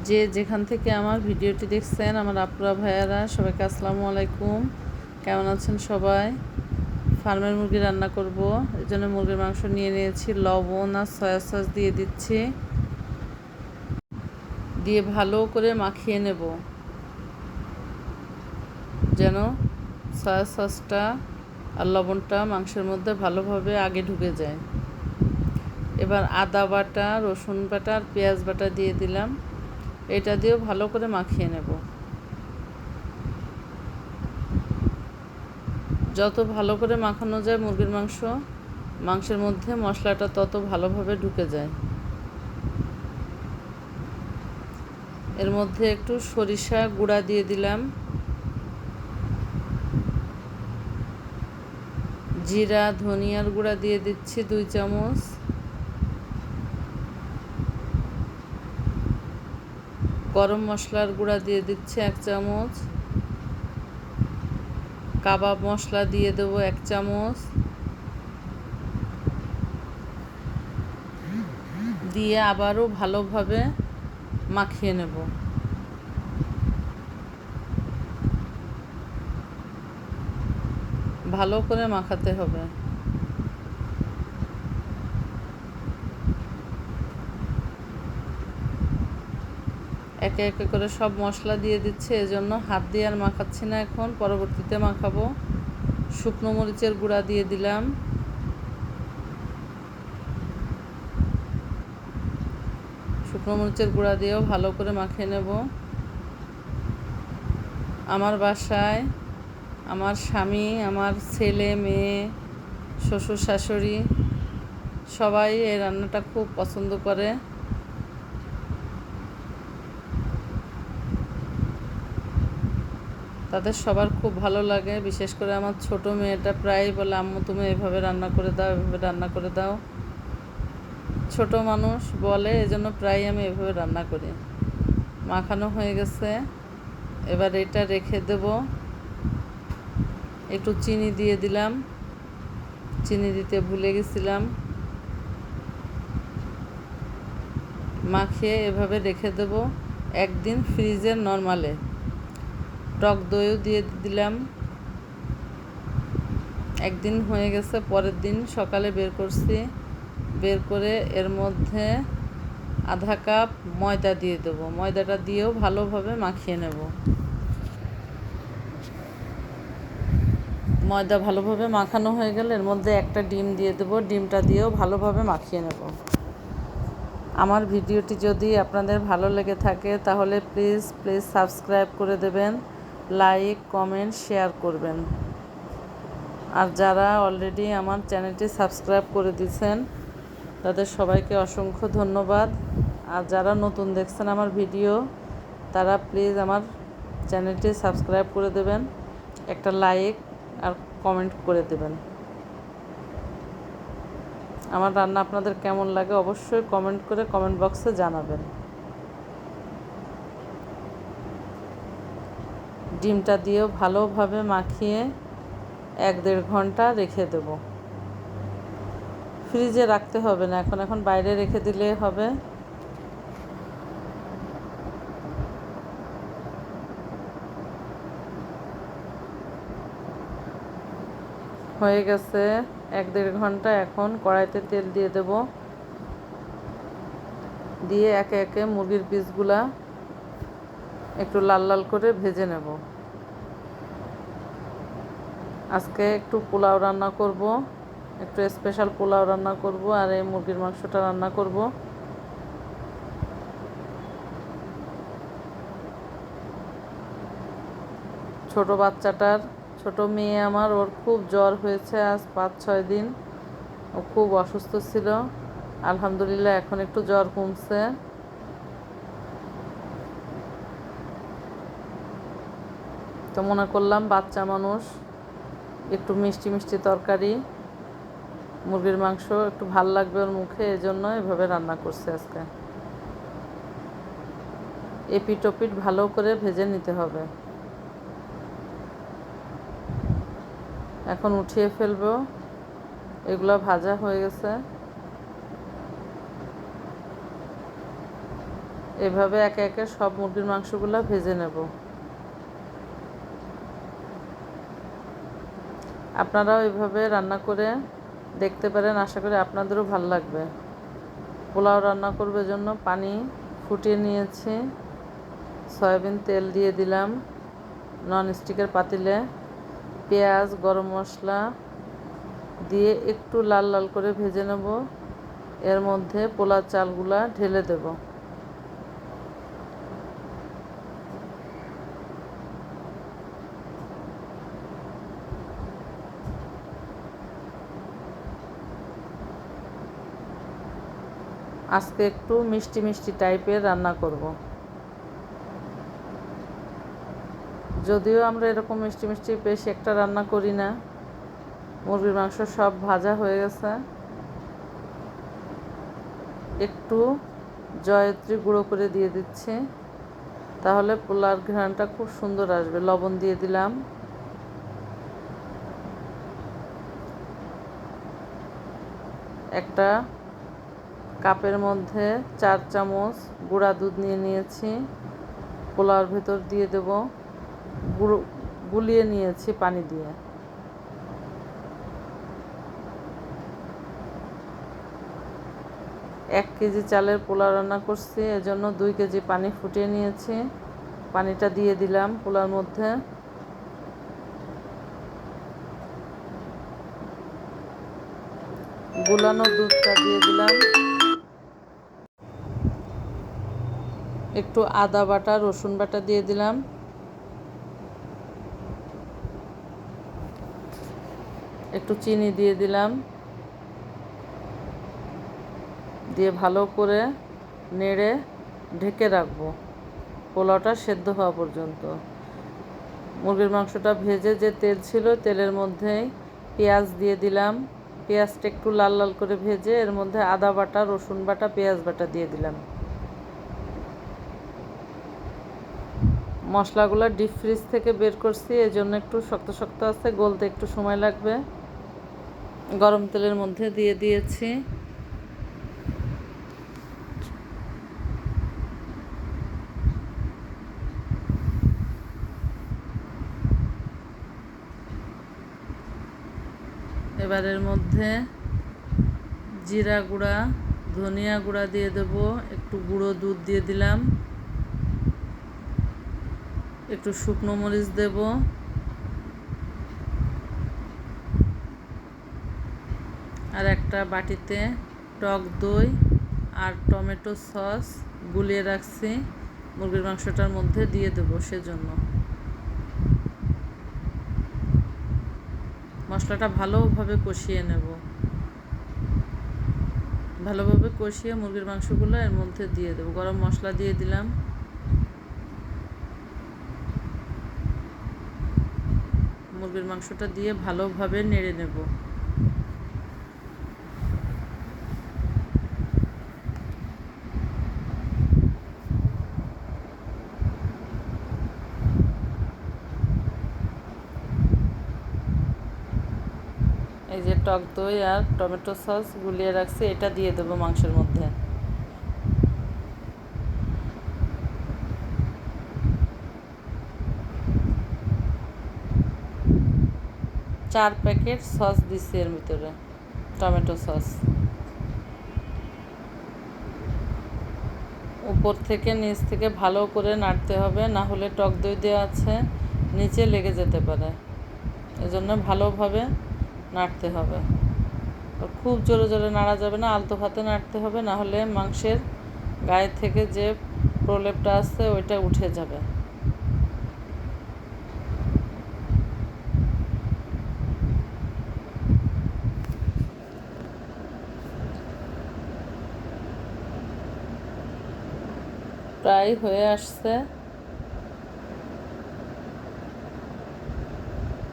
যে যেখান থেকে আমার ভিডিওটি দেখছেন, আমার আপুরা ভাইয়ারা, সবাইকে আসসালামু আলাইকুম। কেমন আছেন সবাই? ফার্মের মুরগি রান্না করব, এই জন্য মুরগির মাংস নিয়ে নিয়েছি। লবণ আর সয়া সস দিয়ে দিচ্ছি, দিয়ে ভালো করে মাখিয়ে নেব যেন সয়া সসটা আর লবণটা মাংসের মধ্যে ভালোভাবে আগে ঢুকে যায়। এবার আদা বাটা, রসুন বাটা আর পেঁয়াজ বাটা দিয়ে দিলাম। এটা দিয়েও ভালো করে মাখিয়ে নেব। যত ভালো করে মাখানো যায় মুরগির মাংসের মধ্যে মশলাটা তত ভালোভাবে ঢুকে যায়। এর মধ্যে একটু সরিষা গুঁড়া দিয়ে দিলাম, জিরা ধনিয়ার গুঁড়া দিয়ে দিচ্ছি 2 চামচ, গরম মশলার গুঁড়া দিয়ে দিচ্ছি 1 চামচ, কাবাব মশলা দিয়ে দেবো 1 চামচ, দিয়ে আবারও ভালোভাবে মাখিয়ে নেব। ভালো করে মাখাতে হবে। একে একে করে সব মশলা দিয়ে দিচ্ছে, এজন্য হাত দিয়ে আর মাখাচ্ছি না, এখন পরবর্তীতে মাখাবো। শুকনো মরিচের গুঁড়া দিয়ে দিলাম, শুকনো মরিচের গুঁড়া দিয়েও ভালো করে মাখিয়ে নেব। আমার বাসায় আমার স্বামী, আমার ছেলে মেয়ে, শ্বশুর শাশুড়ি সবাই এই রান্নাটা খুব পছন্দ করে। তাদের সবার খুব ভালো লাগে। বিশেষ করে আমার ছোট মেয়েটা প্রায়ই বলে, আম্মু তুমি এভাবে রান্না করে দাও, এভাবে রান্না করে দাও। ছোট মানুষ বলে, এজন্য প্রায় আমি এভাবে রান্না করি। মাখানো হয়ে গেছে, এবার এটা রেখে দেব। একটু চিনি দিয়ে দিলাম, চিনি দিতে ভুলে গেছিলাম। মাখিয়ে এভাবে রেখে দেব একদিন ফ্রিজের নরমালে। টক দইও দিয়ে দিলাম। একদিন হয়ে গেছে, পরের দিন সকালে বের করছি। বের করে এর মধ্যে আধা কাপ ময়দা দিয়ে দেবো। ময়দাটা দিয়েও ভালোভাবে মাখিয়ে নেব। ময়দা ভালোভাবে মাখানো হয়ে গেলে এর মধ্যে একটা ডিম দিয়ে দেবো। ডিমটা দিয়েও ভালোভাবে মাখিয়ে নেব। আমার ভিডিওটি যদি আপনাদের ভালো লেগে থাকে তাহলে প্লিজ সাবস্ক্রাইব করে দেবেন, লাইক কমেন্ট শেয়ার করবেন। আর যারা অলরেডি আমার চ্যানেলটি সাবস্ক্রাইব করে দিয়েছেন তাদের সবাইকে অসংখ্য ধন্যবাদ। আর যারা নতুন দেখছেন আমার ভিডিও, তারা প্লিজ আমার চ্যানেলটি সাবস্ক্রাইব করে দেবেন, একটা লাইক আর কমেন্ট করে দেবেন। আমার রান্না আপনাদের কেমন লাগে অবশ্যই কমেন্ট করে কমেন্ট বক্সে জানাবেন। ডিমটা দিয়েও ভালোভাবে মাখিয়ে 1-1.5 ঘন্টা রেখে দেব। ফ্রিজে রাখতে হবে না, এখন বাইরে রেখে দিলে হবে। হয়ে গেছে 1-1.5 ঘন্টা। এখন কড়াইতে তেল দিয়ে দেব, দিয়ে একে একে মুরগির পিসগুলা একটু লাল লাল করে ভেজে নেব। আজকে একটু পোলাও রান্না করব, একটু স্পেশাল পোলাও রান্না করব, আর এই মুরগির মাংসটা রান্না করব। ছোট মেয়ে আমার, ওর খুব জ্বর হয়েছে, আজ 5-6 দিন ও খুব অসুস্থ ছিল। আলহামদুলিল্লাহ এখন একটু জ্বর কমছে। তো মনে করলাম বাচ্চা মানুষ, একটু মিষ্টি মিষ্টি তরকারি, মুরগির মাংস একটু ভাল লাগবে ওর মুখে, এজন্য এভাবে রান্না করছে আজকে। এপিট ওপিট ভালো করে ভেজে নিতে হবে। এখন উঠিয়ে ফেলবো, এগুলো ভাজা হয়ে গেছে। এভাবে একে একে সব মুরগির মাংসগুলো ভেজে নেব। আপনারাও এভাবে রান্না করে দেখতে পারেন, আশা করি আপনাদেরও ভালো লাগবে। পোলাও রান্না করবে জন্য পানি ফুটিয়ে নিয়েছি, সয়াবিন তেল দিয়ে দিলাম ননস্টিকের পাতিলে, পেঁয়াজ গরম মশলা দিয়ে একটু লাল লাল করে ভেজে নেব। এর মধ্যে পোলার চালগুলা ঢেলে দেব। আজকে একটু মিষ্টি মিষ্টি টাইপের রান্না করব। যদিও আমরা এরকম মিষ্টি মিষ্টি বেশি একটা রান্না করি না। মুরগির মাংস সব ভাজা হয়ে গেছে। একটু জয়ত্রী গুঁড়ো করে দিয়ে দিচ্ছি, তাহলে পোলার ঘ্রাণটা খুব সুন্দর আসবে। লবণ দিয়ে দিলাম। একটা কাপের মধ্যে 4 চামচ গুঁড়া দুধ নিয়ে নিয়েছি, পোলাওর ভেতর দিয়ে দেব। গুলিয়ে নিয়েছি পানি দিয়ে। এক কেজি চালের পোলাও রান্না করছি, এজন্য 2 কেজি পানি ফুটিয়ে নিয়েছি। পানিটা দিয়ে দিলাম পোলাওর মধ্যে। গুলানো দুধটা দিয়ে দিলাম। একটু আদা বাটা রসুন বাটা দিয়ে দিলাম। একটু চিনি দিয়ে দিলাম। দিয়ে ভালো করে নেড়ে ঢেকে রাখবো পোলাওটা সেদ্ধ হওয়া পর্যন্ত। মুরগির মাংসটা ভেজে যে তেল ছিল, তেলের মধ্যেই পেঁয়াজ দিয়ে দিলাম। পেঁয়াজটা একটু লাল লাল করে ভেজে এর মধ্যে আদা বাটা রসুন বাটা পেঁয়াজ বাটা দিয়ে দিলাম। মশলাগুলো ডিপ ফ্রিজ থেকে বের করছি, এজন্য একটু শক্ত শক্ত আছে, গলতে একটু সময় লাগবে। গরম তেলের মধ্যে দিয়ে দিয়েছি। এবারের মধ্যে জিরা গুঁড়া ধনিয়া গুঁড়া দিয়ে দেব, একটু গুঁড়ো দুধ দিয়ে দিলাম, একটু শুকনো মরিচ দেব, আর একটা বাটিতে টক দই আর টমেটো সস গুলিয়ে রাখছি, মুরগির মাংসটার মধ্যে দিয়ে দেব। সেজন্য মশলাটা ভালোভাবে কষিয়ে নেব। ভালোভাবে কষিয়ে মুরগির মাংসগুলো এর মধ্যে দিয়ে দেব। গরম মশলা দিয়ে দিলাম। মুরগির মাংসটা দিয়ে ভালোভাবে নেড়ে নেব। এই যে টক দই আর টমেটো সস গুলিয়ে রাখছি, এটা দিয়ে দেবো মাংসের মধ্যে। চার প্যাকেট সস দিচ্ছি এর ভিতরে, টমেটো সস। উপর থেকে নিচ থেকে ভালো করে নাড়তে হবে, না হলে টক দই দেওয়া আছে, নিচে লেগে যেতে পারে। এজন্য ভালোভাবে নাড়তে হবে। খুব জোরে জোরে নাড়া যাবে না, আলতো হাতে নাড়তে হবে, না হলে মাংসের গায়ে থেকে যে প্রলেপটা আছে ওইটা উঠে যাবে। প্রায় হয়ে আসছে,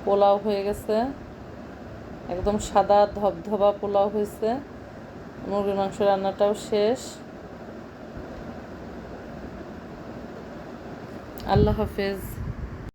পোলাও হয়ে গেছে, একদম সাদা ধবধবা পোলাও হয়েছে। মুরগির মাংস রান্নাটাও শেষ। আল্লাহ হাফেজ।